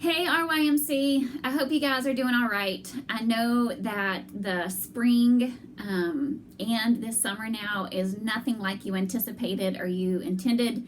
Hey RYMC, I hope you guys are doing all right. I know that the spring and this summer now is nothing like you anticipated or you intended,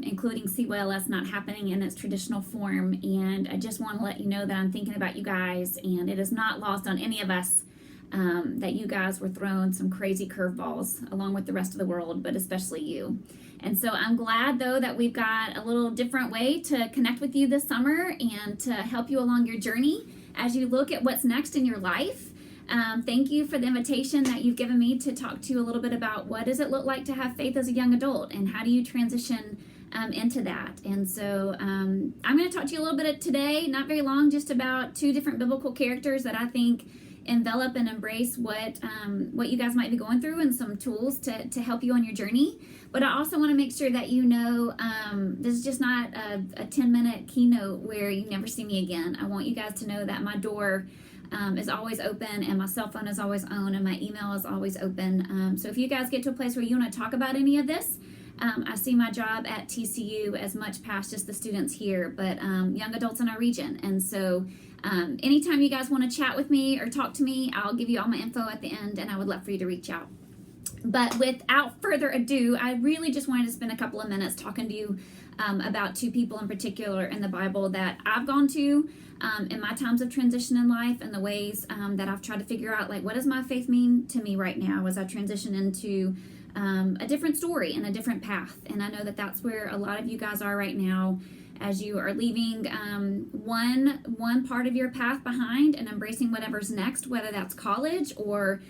including CYLS not happening in its traditional form. And I just want to let you know that I'm thinking about you guys, and it is not lost on any of us that you guys were thrown some crazy curveballs along with the rest of the world, but especially you. And so I'm glad, though, that we've got a little different way to connect with you this summer and to help you along your journey as you look at what's next in your life. Thank you for the invitation that you've given me to talk to you a little bit about what does it look like to have faith as a young adult and how do you transition into that. And so I'm going to talk to you a little bit today, not very long, just about two different biblical characters that I think envelop and embrace what you guys might be going through and some tools to help you on your journey. But I also want to make sure that you know this is just not a 10-minute keynote where you never see me again. I want you guys to know that my door is always open and my cell phone is always on and my email is always open. So if you guys get to a place where you want to talk about any of this, I see my job at TCU as much past just the students here, but young adults in our region. And so anytime you guys want to chat with me or talk to me, I'll give you all my info at the end, and I would love for you to reach out. But without further ado, I really just wanted to spend a couple of minutes talking to you about two people in particular in the Bible that I've gone to in my times of transition in life and the ways that I've tried to figure out, like, what does my faith mean to me right now as I transition into a different story and a different path. And I know that that's where a lot of you guys are right now as you are leaving one part of your path behind and embracing whatever's next, whether that's college or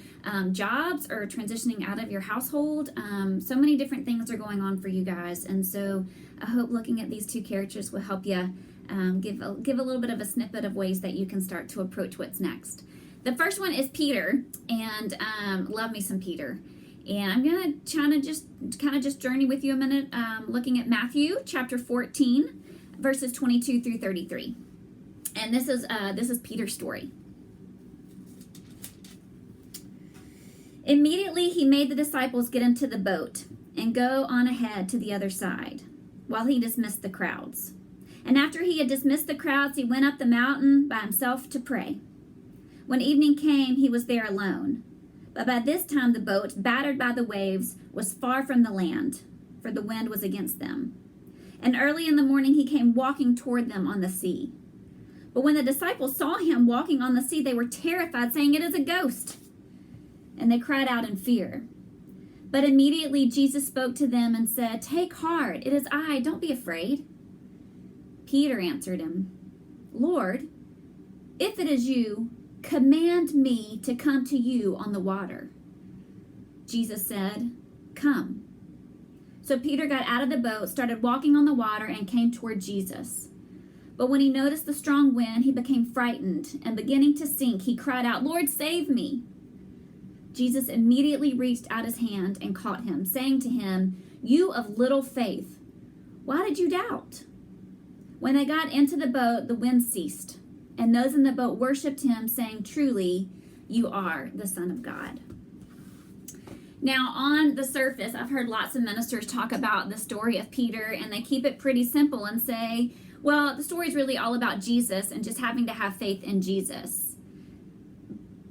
jobs or transitioning out of your household. So many different things are going on for you guys. And so I hope looking at these two characters will help you give a little bit of a snippet of ways that you can start to approach what's next. The first one is Peter, and love me some Peter. And I'm going to kind of just journey with you a minute, looking at Matthew chapter 14, verses 22 through 33. And this is Peter's story. Immediately he made the disciples get into the boat and go on ahead to the other side, while he dismissed the crowds. And after he had dismissed the crowds, he went up the mountain by himself to pray. When evening came, he was there alone. But by this time the boat, battered by the waves, was far from the land, for the wind was against them. And early in the morning he came walking toward them on the sea. But when the disciples saw him walking on the sea, they were terrified, saying, "It is a ghost." And they cried out in fear. But immediately Jesus spoke to them and said, "Take heart, it is I, don't be afraid." Peter answered him, "Lord, if it is you, command me to come to you on the water." Jesus said, "Come." So Peter got out of the boat, started walking on the water, and came toward Jesus. But when he noticed the strong wind, he became frightened, and beginning to sink, he cried out, "Lord, save me." Jesus immediately reached out his hand and caught him, saying to him, "You of little faith, why did you doubt?" When they got into the boat, the wind ceased, and those in the boat worshipped him, saying, "Truly, you are the Son of God." Now, on the surface, I've heard lots of ministers talk about the story of Peter, and they keep it pretty simple and say, well, the story is really all about Jesus and just having to have faith in Jesus.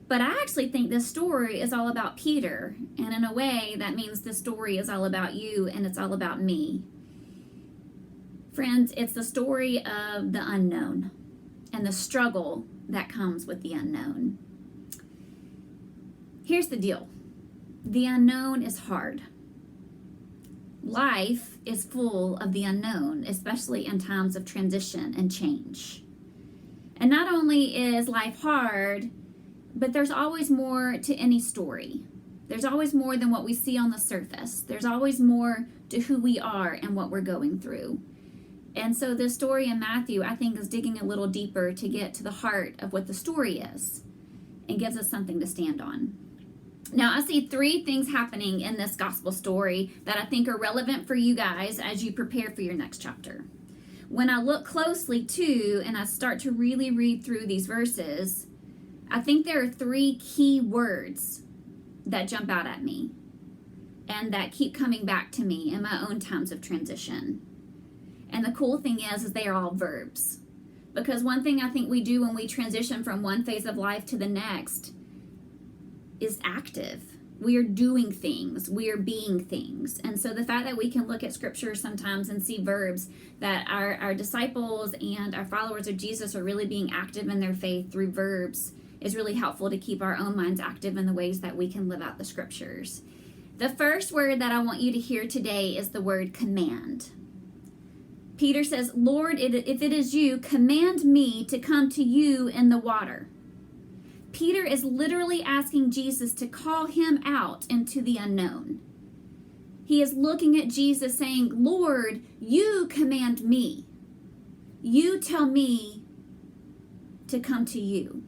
But I actually think this story is all about Peter, and in a way, that means this story is all about you and it's all about me. Friends, it's the story of the unknown and the struggle that comes with the unknown. Here's the deal. The unknown is hard. Life is full of the unknown, especially in times of transition and change. And not only is life hard, but there's always more to any story. There's always more than what we see on the surface. There's always more to who we are and what we're going through. And so this story in Matthew, I think, is digging a little deeper to get to the heart of what the story is and gives us something to stand on. Now, I see three things happening in this gospel story that I think are relevant for you guys as you prepare for your next chapter. When I look closely, too, and I start to really read through these verses, I think there are three key words that jump out at me and that keep coming back to me in my own times of transition. And the cool thing is they are all verbs. Because one thing I think we do when we transition from one phase of life to the next is active. We are doing things. We are being things. And so the fact that we can look at scripture sometimes and see verbs that our disciples and our followers of Jesus are really being active in their faith through verbs is really helpful to keep our own minds active in the ways that we can live out the scriptures. The first word that I want you to hear today is the word command. Peter says, Lord, if it is you, command me to come to you in the water. Peter is literally asking Jesus to call him out into the unknown. He is looking at Jesus saying, Lord, you command me. You tell me to come to you.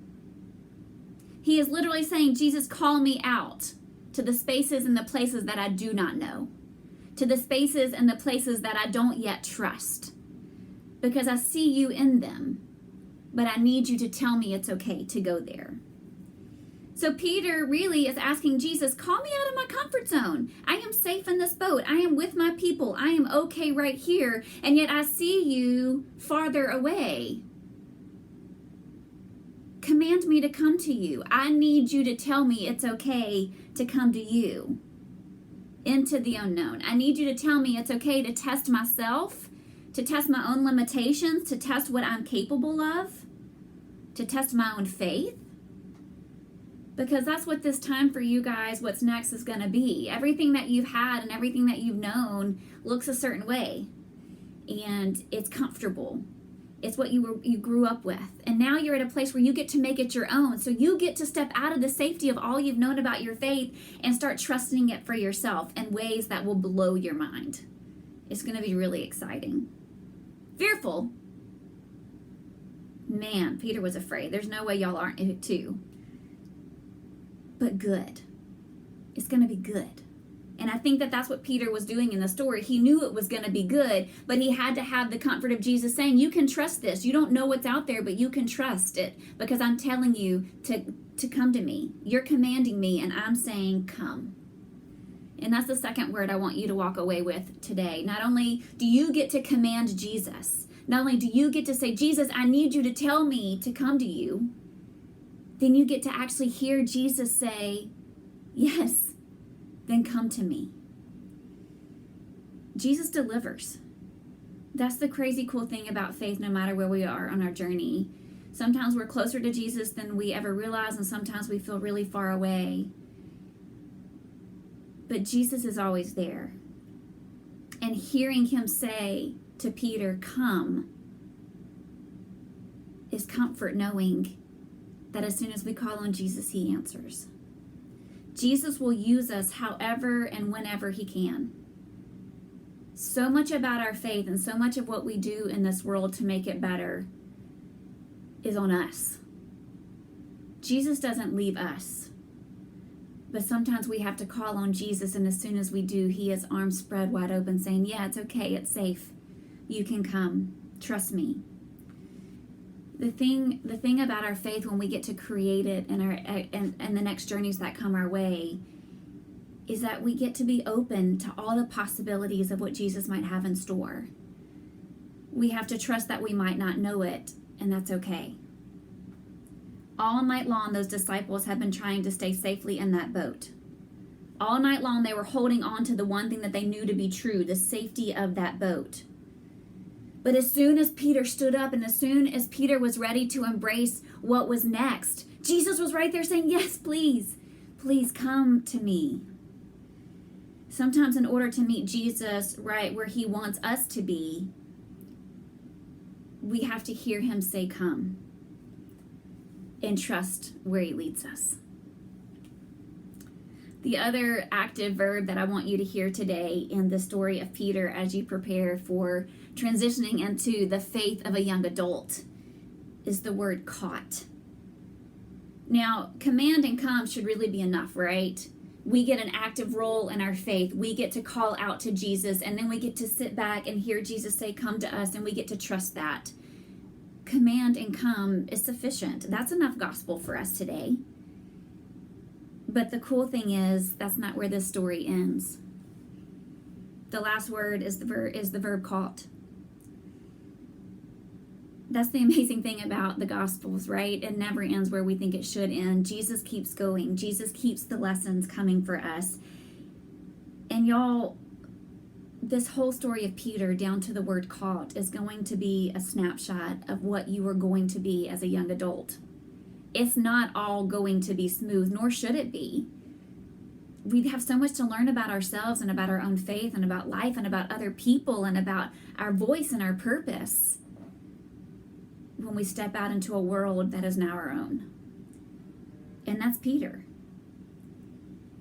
He is literally saying, Jesus, call me out to the spaces and the places that I do not know, to the spaces and the places that I don't yet trust, because I see you in them, but I need you to tell me it's okay to go there. So Peter really is asking Jesus, call me out of my comfort zone. I am safe in this boat. I am with my people. I am okay right here. And yet I see you farther away. Command me to come to you. I need you to tell me it's okay to come to you into the unknown. I need you to tell me it's okay to test myself, to test my own limitations, to test what I'm capable of, to test my own faith. Because that's what this time for you guys, what's next, is going to be. Everything that you've had and everything that you've known looks a certain way. And it's comfortable. It's what you grew up with. And now you're at a place where you get to make it your own. So you get to step out of the safety of all you've known about your faith and start trusting it for yourself in ways that will blow your mind. It's going to be really exciting. Fearful. Man, Peter was afraid. There's no way y'all aren't too. But good. It's going to be good. And I think that that's what Peter was doing in the story. He knew it was going to be good, but he had to have the comfort of Jesus saying, you can trust this. You don't know what's out there, but you can trust it because I'm telling you to come to me. You're commanding me, and I'm saying come. And that's the second word I want you to walk away with today. Not only do you get to command Jesus, not only do you get to say, Jesus, I need you to tell me to come to you, then you get to actually hear Jesus say, yes, then come to me. Jesus delivers. That's the crazy cool thing about faith, no matter where we are on our journey. Sometimes we're closer to Jesus than we ever realize, and sometimes we feel really far away. But Jesus is always there. And hearing him say to Peter, come, is comfort, knowing that as soon as we call on Jesus, he answers. Jesus will use us however and whenever he can. So much about our faith and so much of what we do in this world to make it better is on us. Jesus doesn't leave us. But sometimes we have to call on Jesus, and as soon as we do, he has arms spread wide open saying, yeah, it's okay, it's safe. You can come. Trust me. The thing about our faith when we get to create it and the next journeys that come our way is that we get to be open to all the possibilities of what Jesus might have in store. We have to trust that we might not know it, and that's okay. All night long, those disciples have been trying to stay safely in that boat. All night long, they were holding on to the one thing that they knew to be true, the safety of that boat. But as soon as Peter stood up and as soon as Peter was ready to embrace what was next, Jesus was right there saying, yes, please, please come to me. Sometimes in order to meet Jesus right where he wants us to be, we have to hear him say, come, and trust where he leads us. The other active verb that I want you to hear today in the story of Peter as you prepare for transitioning into the faith of a young adult is the word caught. Now, command and come should really be enough, right? We get an active role in our faith. We get to call out to Jesus, and then we get to sit back and hear Jesus say, come to us, and we get to trust that. Command and come is sufficient. That's enough gospel for us today. But the cool thing is, that's not where this story ends. The last word is the verb caught. That's the amazing thing about the Gospels, right? It never ends where we think it should end. Jesus keeps going. Jesus keeps the lessons coming for us. And y'all, this whole story of Peter down to the word caught is going to be a snapshot of what you are going to be as a young adult. It's not all going to be smooth, nor should it be. We have so much to learn about ourselves and about our own faith and about life and about other people and about our voice and our purpose when we step out into a world that is now our own. And that's Peter.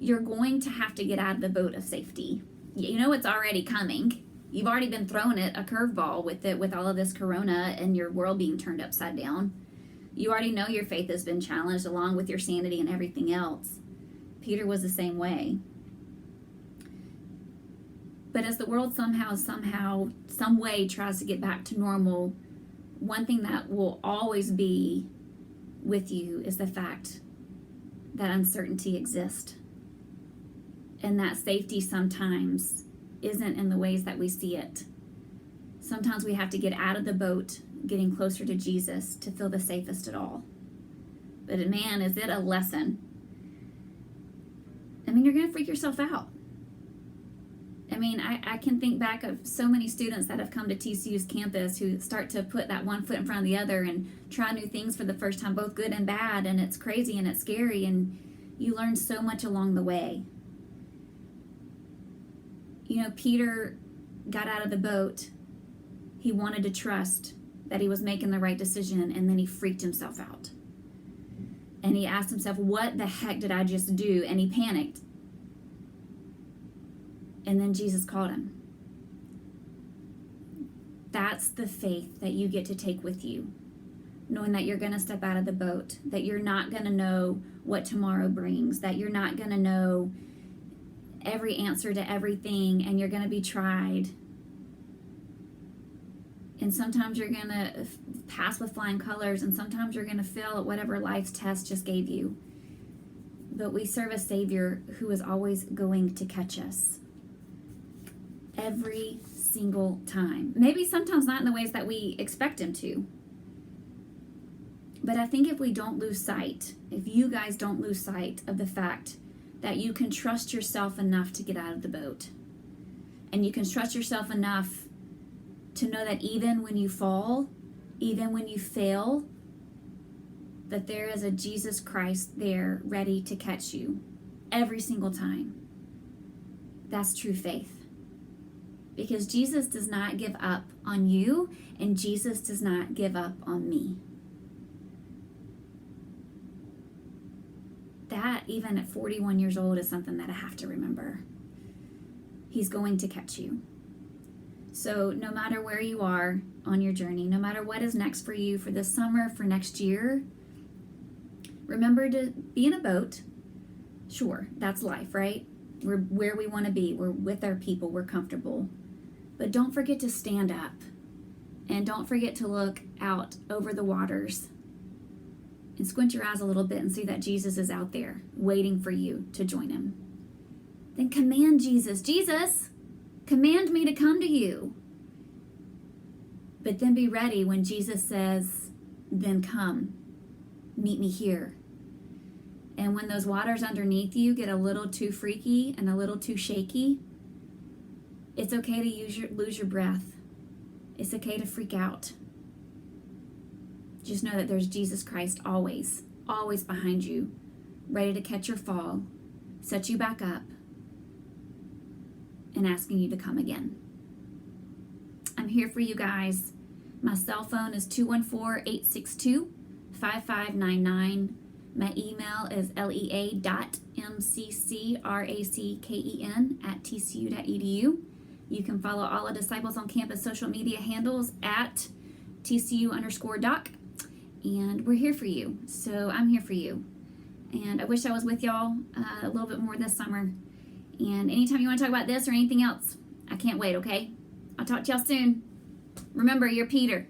You're going to have to get out of the boat of safety. You know it's already coming. You've already been thrown at a curveball with all of this corona and your world being turned upside down. You already know your faith has been challenged along with your sanity and everything else. Peter was the same way. But as the world somehow, some way tries to get back to normal, one thing that will always be with you is the fact that uncertainty exists. And that safety sometimes isn't in the ways that we see it. Sometimes we have to get out of the boat, getting closer to Jesus to feel the safest at all. But man, is it a lesson. I mean, you're going to freak yourself out. I mean, I can think back of so many students that have come to TCU's campus who start to put that one foot in front of the other and try new things for the first time, both good and bad, and it's crazy and it's scary, and you learn so much along the way. You know, Peter got out of the boat. He wanted to trust that he was making the right decision, and then he freaked himself out. And he asked himself, what the heck did I just do? And he panicked. And then Jesus called him. That's the faith that you get to take with you, knowing that you're going to step out of the boat, that you're not going to know what tomorrow brings, that you're not going to know every answer to everything, and you're going to be tried. And sometimes you're going to pass with flying colors, and sometimes you're going to fail at whatever life's test just gave you. But we serve a Savior who is always going to catch us. Every single time. Maybe sometimes not in the ways that we expect him to. But I think if we don't lose sight, if you guys don't lose sight of the fact that you can trust yourself enough to get out of the boat, and you can trust yourself enough to know that even when you fall, even when you fail, that there is a Jesus Christ there ready to catch you every single time. That's true faith. Because Jesus does not give up on you, and Jesus does not give up on me. That, even at 41 years old, is something that I have to remember. He's going to catch you. So no matter where you are on your journey, no matter what is next for you for this summer, for next year, remember to be in a boat. Sure, that's life, right? We're where we want to be. We're with our people. We're comfortable. But don't forget to stand up. And don't forget to look out over the waters and squint your eyes a little bit and see that Jesus is out there waiting for you to join him. Then command Jesus, Jesus, command me to come to you. But then be ready when Jesus says, then come, meet me here. And when those waters underneath you get a little too freaky and a little too shaky, it's okay to lose your breath. It's okay to freak out. Just know that there's Jesus Christ always, always behind you, ready to catch your fall, set you back up, and asking you to come again. I'm here for you guys. My cell phone is 214-862-5599. My email is lea.mccracken@tcu.edu. You can follow all of Disciples on Campus social media handles at TCU_doc. And we're here for you. So I'm here for you. And I wish I was with y'all a little bit more this summer. And anytime you want to talk about this or anything else, I can't wait, okay? I'll talk to y'all soon. Remember, you're Peter.